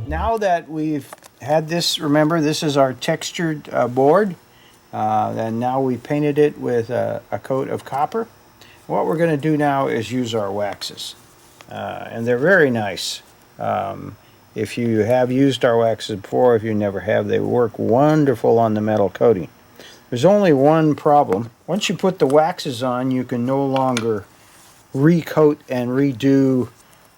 Now that we've had this, remember this is our textured board, and now we painted it with a coat of copper. What we're going to do now is use our waxes, and they're very nice. If you have used our waxes before, if you never have, they work wonderful on the metal coating. There's only one problem. Once you put the waxes on, you can no longer recoat and redo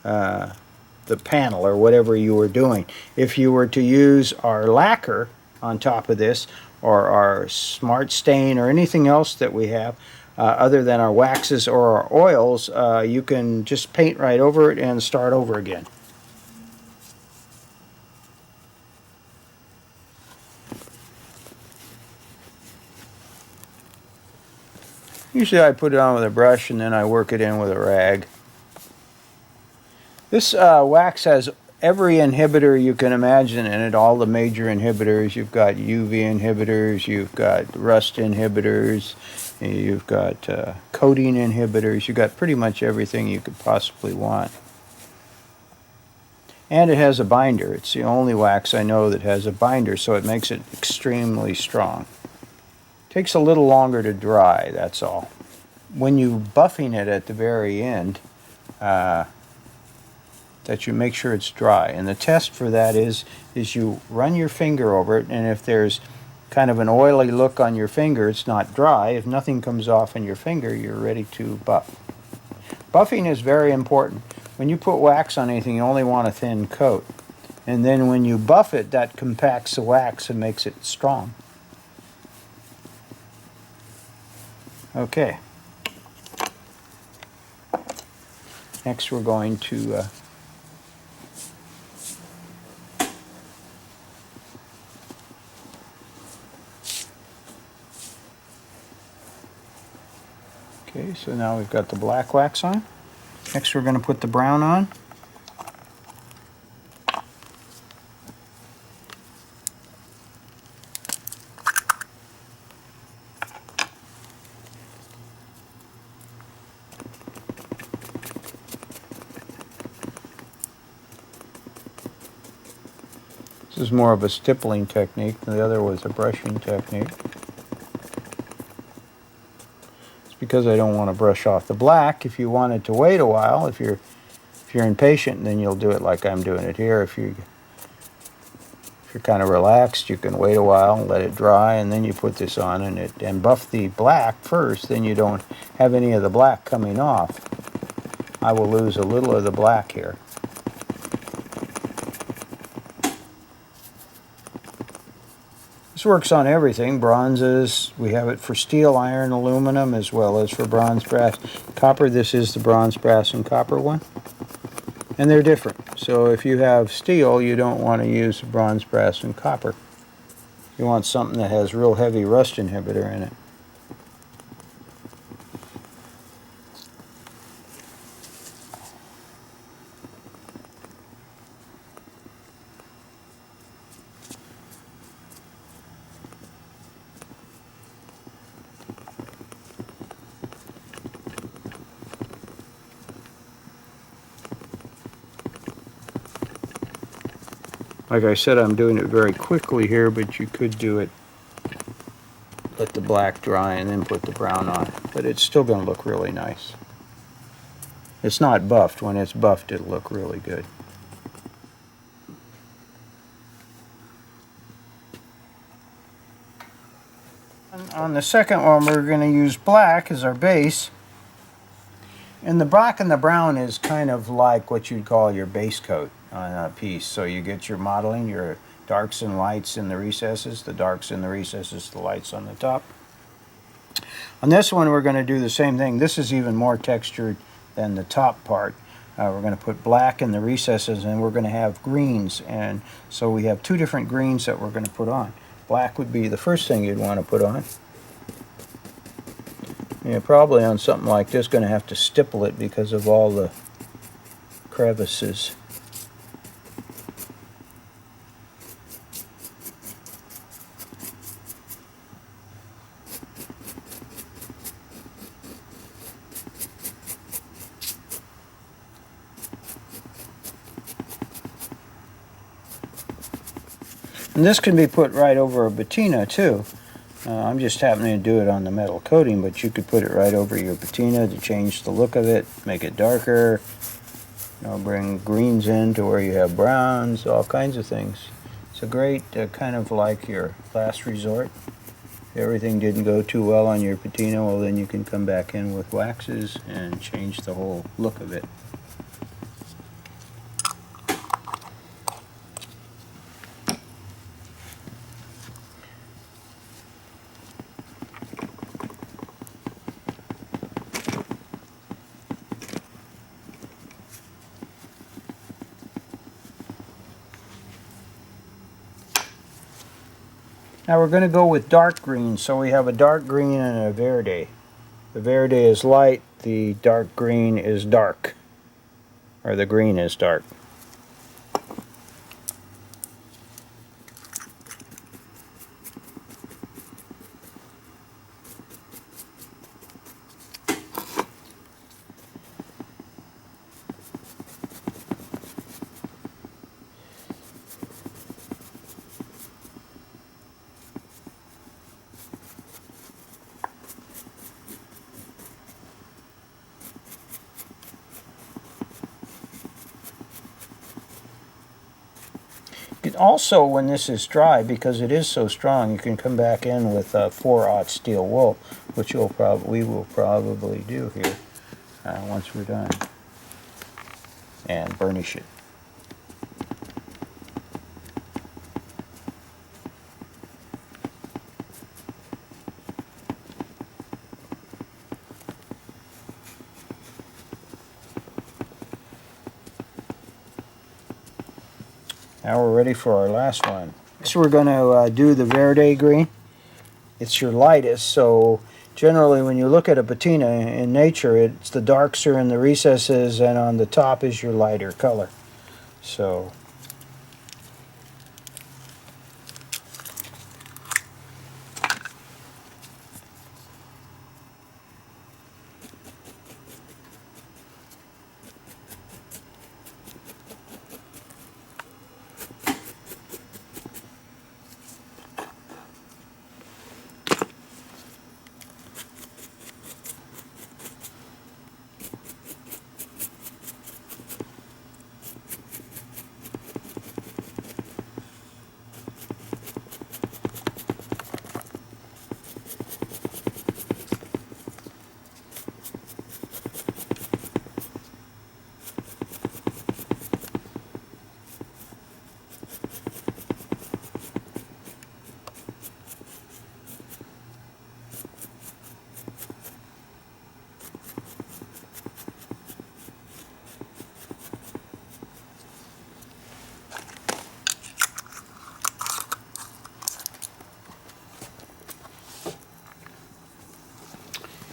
the panel or whatever you were doing. If you were to use our lacquer on top of this, or our smart stain, or anything else that we have other than our waxes or our oils, you can just paint right over it and start over again. Usually I put it on with a brush and then I work it in with a rag. This wax has every inhibitor you can imagine in it, all the major inhibitors. You've got UV inhibitors, you've got rust inhibitors, you've got coating inhibitors, you've got pretty much everything you could possibly want. And it has a binder. It's the only wax I know that has a binder, so it makes it extremely strong. Takes a little longer to dry, that's all. When you're buffing it at the very end, that you make sure it's dry. And the test for that is you run your finger over it, and if there's kind of an oily look on your finger, it's not dry. If nothing comes off in your finger, you're ready to buff. Buffing is very important. When you put wax on anything, you only want a thin coat. And then when you buff it, that compacts the wax and makes it strong. Okay. Next we're going to okay, so now we've got the black wax on. Next we're going to put the brown on. This is more of a stippling technique. The other was a brushing technique. It's because I don't want to brush off the black. If you wanted to wait a while, if you're impatient, then you'll do it like I'm doing it here. If you're kind of relaxed, you can wait a while and let it dry, and then you put this on and buff the black first. Then you don't have any of the black coming off. I will lose a little of the black here. This works on everything, bronzes. We have it for steel, iron, aluminum, as well as for bronze, brass, copper. This is the bronze, brass, and copper one. And they're different. So if you have steel, you don't want to use bronze, brass, and copper. You want something that has real heavy rust inhibitor in it. Like I said, I'm doing it very quickly here, but you could do it, let the black dry and then put the brown on. But it's still going to look really nice. It's not buffed. When it's buffed, it'll look really good. On the second one, we're going to use black as our base. And the black and the brown is kind of like what you'd call your base coat on a piece. So you get your modeling, your darks and lights in the recesses, the darks in the recesses, the lights on the top. On this one, we're going to do the same thing. This is even more textured than the top part. We're going to put black in the recesses, and we're going to have greens. And so we have two different greens that we're going to put on. Black would be the first thing you'd want to put on. You're probably on something like this going to have to stipple it because of all the crevices. And this can be put right over a patina too. I'm just happening to do it on the metal coating, but you could put it right over your patina to change the look of it, make it darker, bring greens in to where you have browns, all kinds of things. It's a great kind of like your last resort. If everything didn't go too well on your patina, well then you can come back in with waxes and change the whole look of it. Now we're going to go with dark green, so we have a dark green and a verde. The verde is light, the dark green is dark, or the green is dark. Also, when this is dry, because it is so strong, you can come back in with 4/0 steel wool, which we will probably do here once we're done, and burnish it. Now we're ready for our last one. So we're going to do the verde green. It's your lightest, so generally when you look at a patina in nature, it's the darks are in the recesses and on the top is your lighter color. So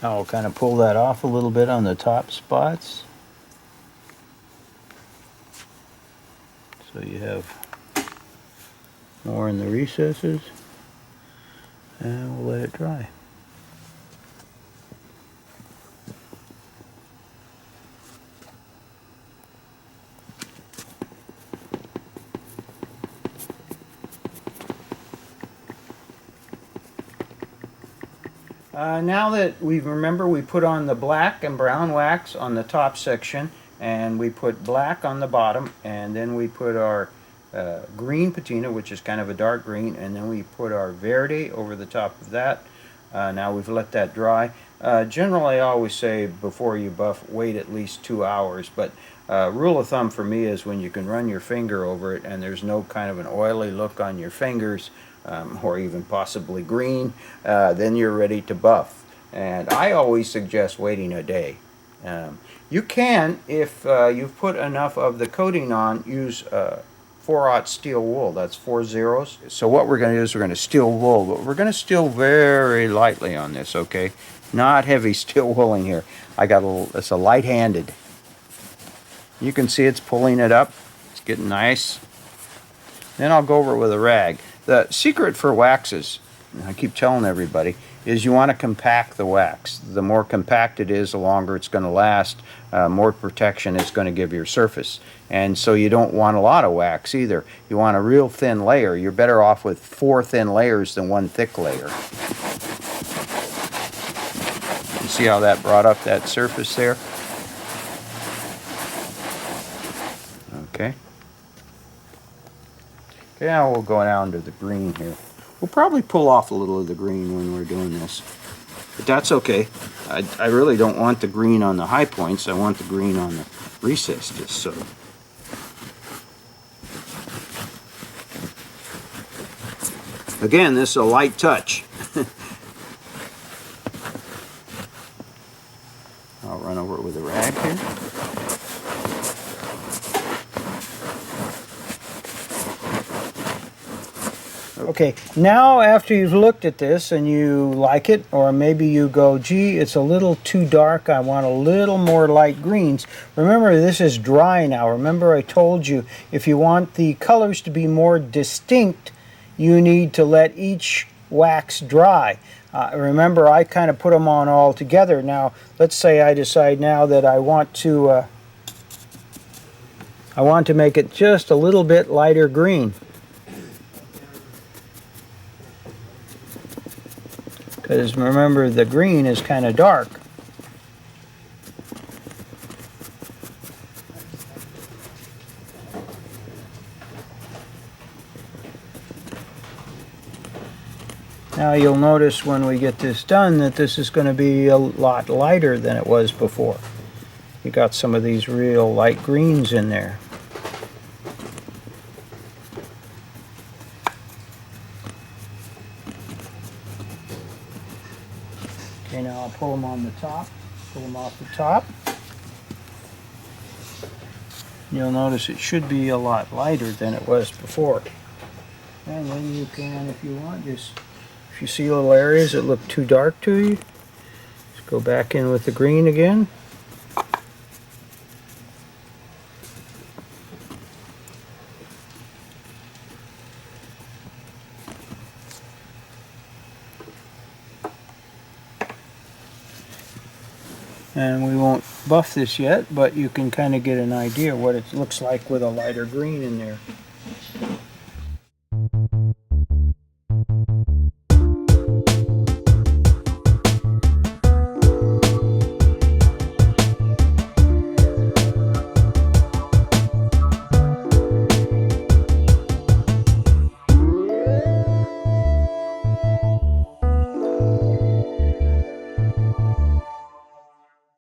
I'll kind of pull that off a little bit on the top spots. So you have more in the recesses, and we'll let it dry. Now that we put on the black and brown wax on the top section, and we put black on the bottom, and then we put our green patina, which is kind of a dark green, and then we put our verde over the top of that. Now we've let that dry. Generally I always say before you buff, wait at least 2 hours, but rule of thumb for me is when you can run your finger over it and there's no kind of an oily look on your fingers, or even possibly green, then you're ready to buff. And I always suggest waiting a day. You can, if you've put enough of the coating on, use 4/0 steel wool. That's 4 zeros. So what we're going to do is we're going to steel wool, but we're going to steel very lightly on this, okay? Not heavy steel wooling here. It's a light-handed. You can see it's pulling it up. It's getting nice. Then I'll go over it with a rag. The secret for waxes, I keep telling everybody, is you want to compact the wax. The more compact it is, the longer it's going to last, more protection it's going to give your surface. And so you don't want a lot of wax either. You want a real thin layer. You're better off with 4 thin layers than 1 thick layer. You see how that brought up that surface there? Okay. Okay, now we'll go down to the green here. We'll probably pull off a little of the green when we're doing this. But that's okay. I really don't want the green on the high points. I want the green on the recesses. So. Again, this is a light touch. I'll run over it with a rag here. Okay, now after you've looked at this and you like it, or maybe you go, gee, it's a little too dark, I want a little more light greens. Remember, this is dry now. Remember I told you, if you want the colors to be more distinct, you need to let each wax dry. Remember, I kind of put them on all together. Now, let's say I decide now that I want to make it just a little bit lighter green. Because remember, the green is kind of dark. Now you'll notice when we get this done that this is going to be a lot lighter than it was before. We got some of these real light greens in there. Okay, now I'll pull them on the top, pull them off the top. You'll notice it should be a lot lighter than it was before. And then you can, if you want, just, if you see little areas that look too dark to you, just go back in with the green again. And we won't buff this yet, but you can kind of get an idea what it looks like with a lighter green in there.